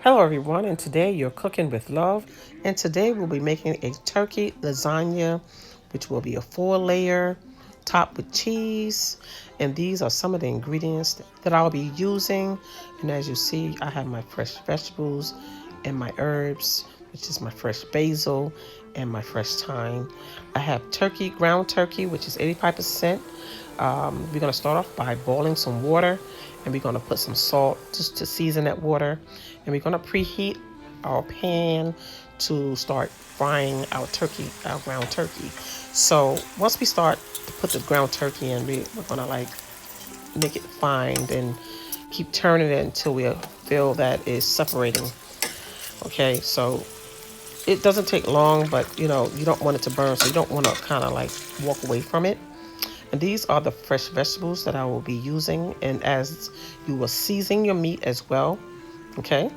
Hello everyone, and today you're cooking with love. And today we'll be making a turkey lasagna, which will be a 4-layer topped with cheese. And these are some of the ingredients that I'll be using. And as you see, I have my fresh vegetables and my herbs, which is my fresh basil and my fresh thyme. I have turkey, ground turkey, which is 85%. We're going to start off by boiling some water, and we're going to put some salt just to season that water, and we're going to preheat our pan to start frying our turkey, our ground turkey. So once we start to put the ground turkey in, we're going to like make it fine and keep turning it until we feel that it's separating. Okay, so it doesn't take long, but you know, you don't want it to burn, so you don't want to kind of like walk away from it. And these are the fresh vegetables that I will be using. And as you will season your meat as well. Okay.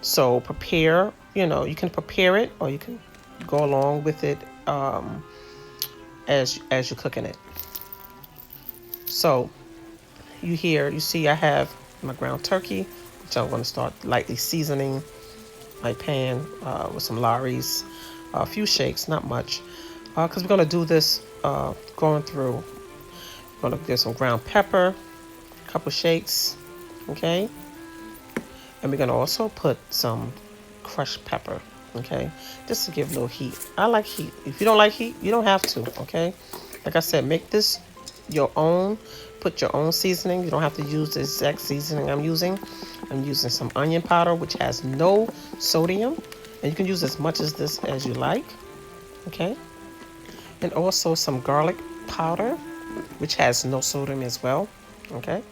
So prepare, you can prepare it or you can go along with it as you're cooking it. So you see I have my ground turkey, which I'm going to start lightly seasoning my pan with some Lawry's, a few shakes, not much, because we're going to do this going through. We're going to get some ground pepper, a couple shakes, okay? And we're going to also put some crushed pepper, okay? Just to give a little heat. I like heat. If you don't like heat, you don't have to, okay? Like I said, make this your own. Put your own seasoning. You don't have to use the exact seasoning I'm using. I'm using some onion powder, which has no sodium. And you can use as much as this as you like, okay? And also some garlic powder, which has no sodium as well, okay?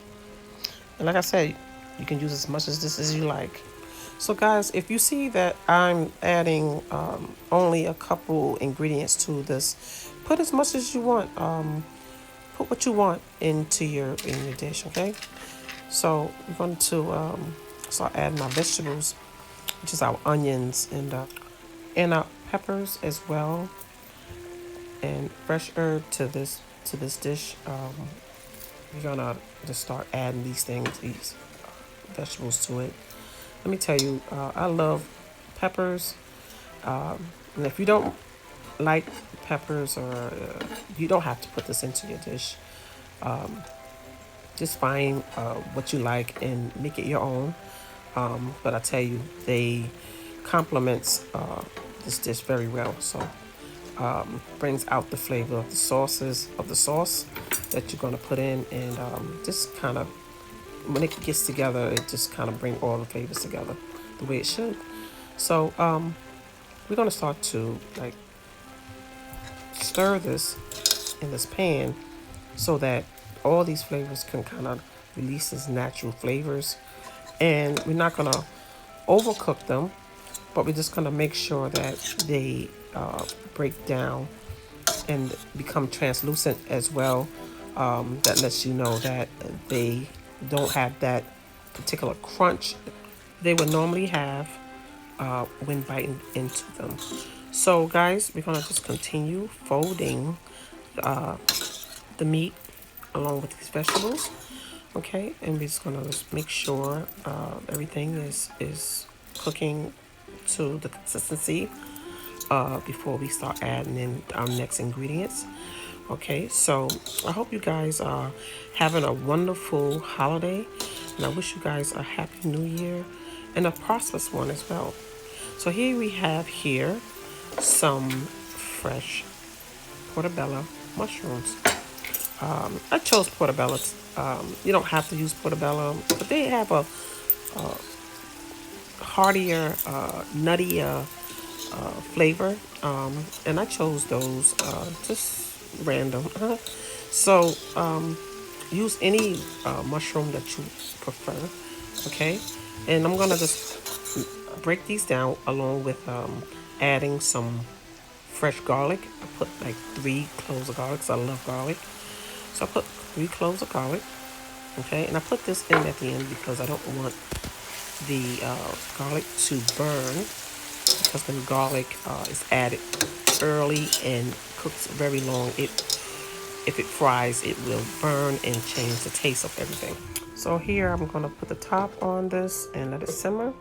And like I said, you can use as much as this as you like. So guys, if you see that I'm adding only a couple ingredients to this, put as much as you want. Put what you want into your dish, okay? So we're going to start adding our vegetables, which is our onions and our peppers as well, and fresh herb to this dish. We're gonna just start adding these vegetables to it. Let me tell you, I love peppers. And if you don't like peppers, or you don't have to put this into your dish. Just find what you like and make it your own. But I tell you, they complements this dish very well. So brings out the flavor of the sauce that you're gonna put in, and just kind of, when it gets together, it just kind of bring all the flavors together the way it should. So we're gonna start to like stir this in this pan so that all these flavors can kind of release its natural flavors. And we're not gonna overcook them, but we're just gonna make sure that they break down and become translucent as well. That lets you know that they don't have that particular crunch they would normally have when biting into them. So guys, we're gonna just continue folding the meat along with these vegetables, okay? And we're just gonna just make sure everything is cooking to the consistency before we start adding in our next ingredients. Okay, so I hope you guys are having a wonderful holiday, and I wish you guys a happy new year and a prosperous one as well. So here we have some fresh portobello mushrooms. I chose portobello. You don't have to use portobello, but they have a heartier, nuttier flavor, and I chose those just random. So use any mushroom that you prefer, okay? And I'm gonna just break these down along with adding some fresh garlic. I put like 3 cloves of garlic because I love garlic. So I put 3 cloves of garlic, okay? And I put this in at the end because I don't want the garlic to burn, because when garlic is added early and cooks very long, if it fries, it will burn and change the taste of everything. So here I'm going to put the top on this and let it simmer.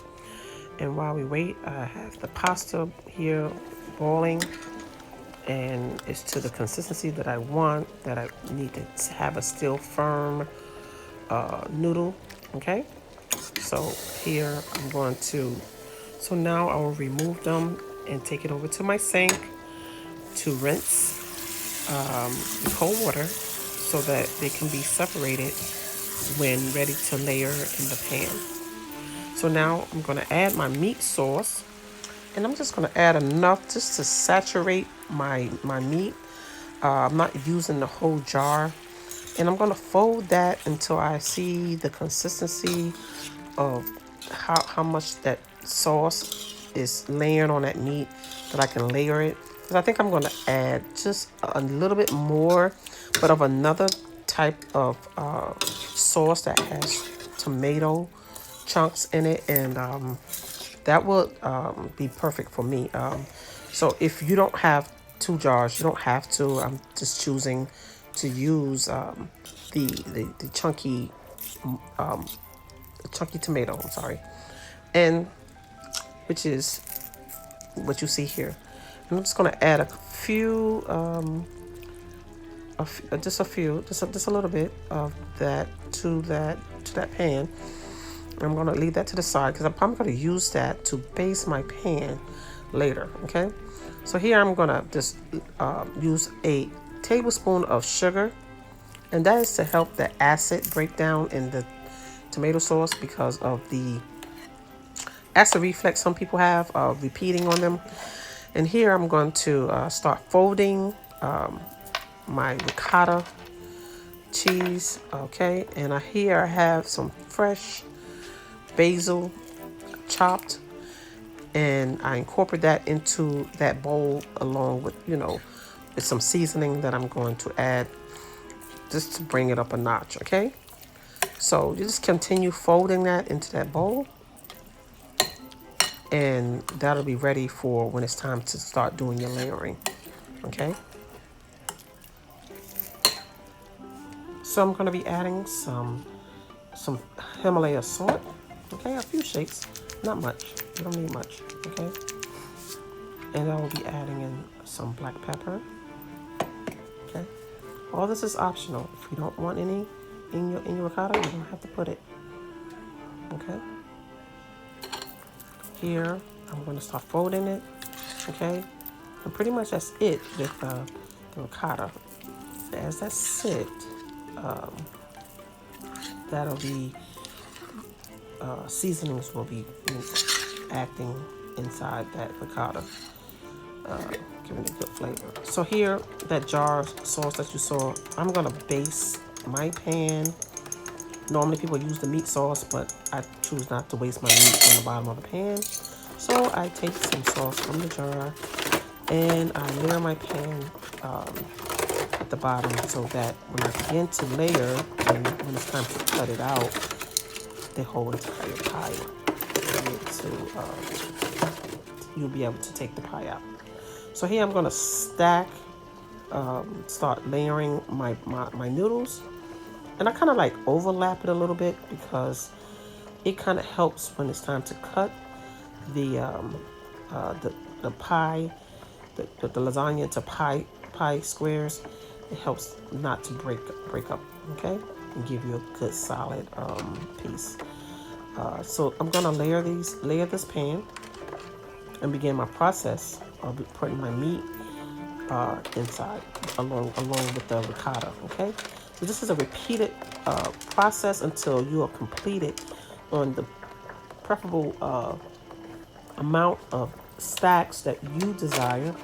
And while we wait, I have the pasta here boiling, and it's to the consistency that I want, that I need to have a still firm noodle. Okay, so here I'm going to, so now I will remove them and take it over to my sink to rinse with cold water so that they can be separated when ready to layer in the pan. So now I'm going to add my meat sauce, and I'm just going to add enough just to saturate my meat. I'm not using the whole jar. And I'm going to fold that until I see the consistency of how much that sauce is layering on that meat, that I can layer it. Because I think I'm going to add just a little bit more, but of another type of sauce that has tomato chunks in it. And that will be perfect for me. So if you don't have two jars, you don't have to. I'm just choosing to use the chunky tomato. I'm sorry, and which is what you see here. And I'm just gonna add a few, just a few, just a little bit of that to that pan. I'm gonna leave that to the side because I'm probably gonna use that to base my pan later. Okay, so here I'm gonna just use a tablespoon of sugar, and that is to help the acid break down in the tomato sauce because of the acid reflux some people have repeating on them. And here I'm going to start folding my ricotta cheese. Okay, and here I have some fresh basil chopped, and I incorporate that into that bowl along with, with some seasoning that I'm going to add just to bring it up a notch. Okay, so you just continue folding that into that bowl, and that'll be ready for when it's time to start doing your layering. Okay, so I'm going to be adding some Himalaya salt. Okay, a few shakes, not much. You don't need much. Okay, and I will be adding in some black pepper. Okay, all this is optional. If you don't want any in your ricotta, you don't have to put it. Okay, here I'm going to start folding it. Okay, and pretty much that's it with the ricotta. As that sit, that'll be seasonings will be acting inside that ricotta, giving it good flavor. So here, that jar sauce that you saw, I'm gonna base my pan. Normally people use the meat sauce, but I choose not to waste my meat on the bottom of the pan. So I take some sauce from the jar and I layer my pan at the bottom so that when I begin to layer, and when it's time to cut it out, the whole entire pie, you'll be able to take the pie out. So here I'm gonna start layering my noodles, and I kind of like overlap it a little bit because it kind of helps when it's time to cut the the pie, the lasagna into pie squares. It helps not to break up. Okay, and give you a good solid piece. So I'm gonna layer this pan and begin my process of putting my meat inside along with the ricotta. Okay, so this is a repeated process until you are completed on the preferable amount of stacks that you desire.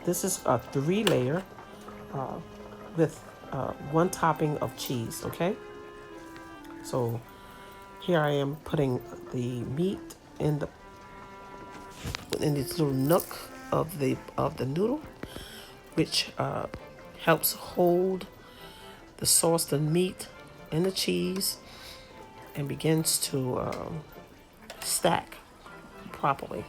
This is a 3-layer with one topping of cheese. Okay, so here I am putting the meat in this little nook of the noodle, which helps hold the sauce, the meat, and the cheese, and begins to stack properly.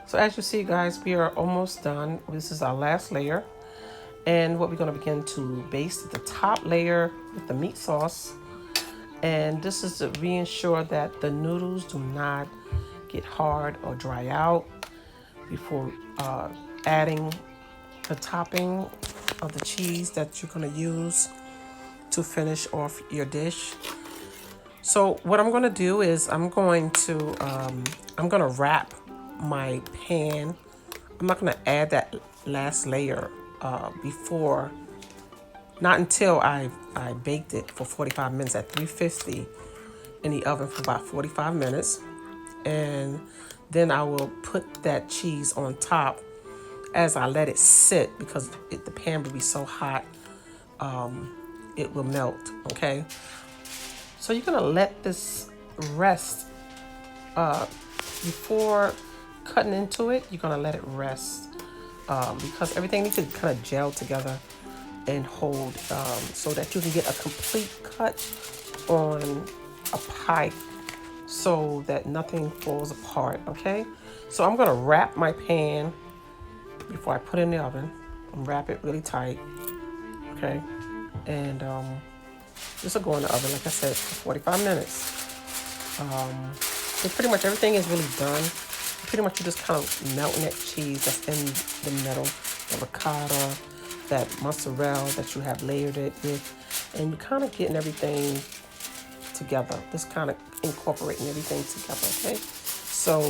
So as you see, guys, we are almost done. This is our last layer. And what we're going to begin to baste the top layer with the meat sauce. And this is to reassure that the noodles do not get hard or dry out before adding the topping of the cheese that you're going to use to finish off your dish. So what I'm going to do is I'm going to wrap my pan. I'm not going to add that last layer before, not until I baked it for 45 minutes at 350 in the oven for about 45 minutes. And then I will put that cheese on top as I let it sit, because the pan will be so hot, it will melt, okay? So you're gonna let this rest before cutting into it. You're gonna let it rest because everything needs to kind of gel together and hold so that you can get a complete cut on a pie so that nothing falls apart, okay? So I'm gonna wrap my pan before I put it in the oven. Wrap it really tight, okay? And this will go in the oven, like I said, for 45 minutes. So pretty much everything is really done. Pretty much you're just kind of melting that cheese that's in the middle, the ricotta, that mozzarella that you have layered it with, and you're kind of getting everything together. Just kind of incorporating everything together, okay? So,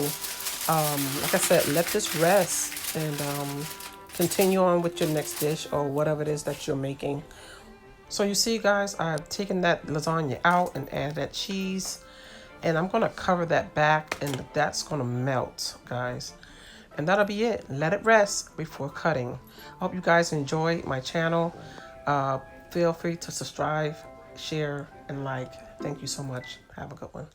like I said, let this rest and continue on with your next dish or whatever it is that you're making. So you see, guys, I've taken that lasagna out and added that cheese, and I'm gonna cover that back, and that's gonna melt, guys. And that'll be it. Let it rest before cutting. I hope you guys enjoy my channel. Feel free to subscribe, share, and like. Thank you so much. Have a good one.